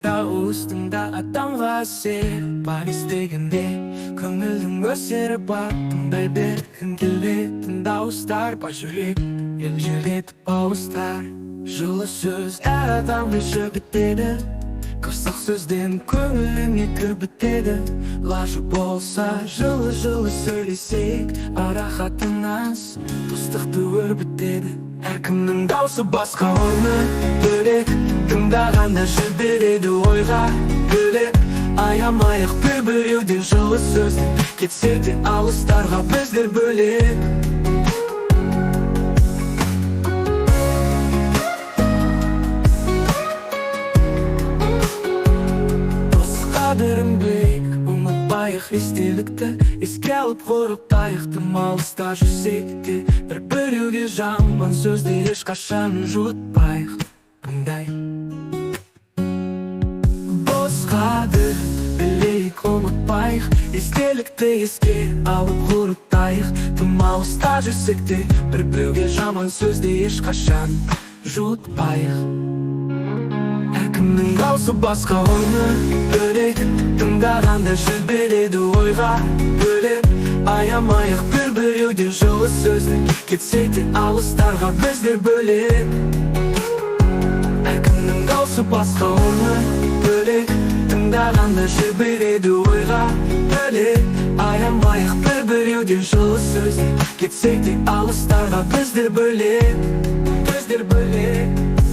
Үстіңді адамға сер бар естігенде көңілдің өсері бар тыңдай бергің келетін дауыстар бар жүрек елжіретіп ауыстар жылы сөз әр адамды жібітеді қырсық сөзден көңіліңе кір бітеді лажы болса жылы сөйлесек ара қатынас достықты өрбітеді әркімнің даусы басқа орны бөлек тыңдағанда жібереді ойға бөлек аямайық бір-біреуден жылы сөз кетсек те алыстарға біздер бөлек қадірін білейік, ұмытпайық естелікті еске алып ғұрыптайық тым алыста жүрсек те бір-біреуге жаман сөзді ешқашан жұтпайық тыңдай дос қадір білейік, ұмытпайық естелікті еске алып ғұрыптайық тым алыста жүрсек те бір-біреуге жаман сөзді ешқашан жұтпайық әркімнің даусы басқа орны бөлек тыңдағанда жібереді ойға бөлек аямайық бір-біреуден жылы сөзді кетсек те алыстарға біздер бөлек әркімнің даусы басқа орны бөлек тыңдағанда жібереді ойға бөлек аямайық бір-біреуден жылы сөзді кетсек те алыстарға біздер бөлек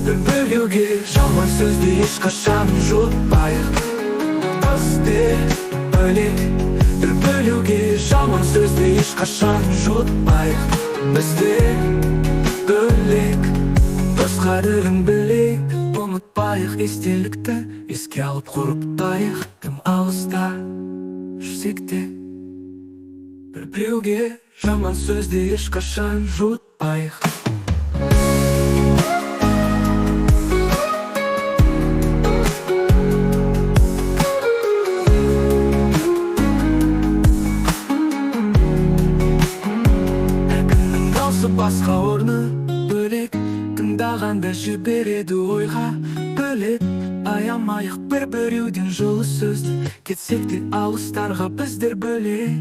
бір-біреуге жаман сөзді ешқашан жұтпайық біздер бөлек бір-біреуге жаман сөзді ешқашан жұтпайық біздер бөлек дос қадірін білейік ұмытпайық естелікті еске алып ғұрыптайық тым алыста жүрсек те бір-біреуге жаман сөзді ешқашан жұтпайық басқа орны бөлек тыңдағанда жібереді ойға бөлек аямайық бір-біреуден жылы сөзді кетсек те алыстарға біздер бөлек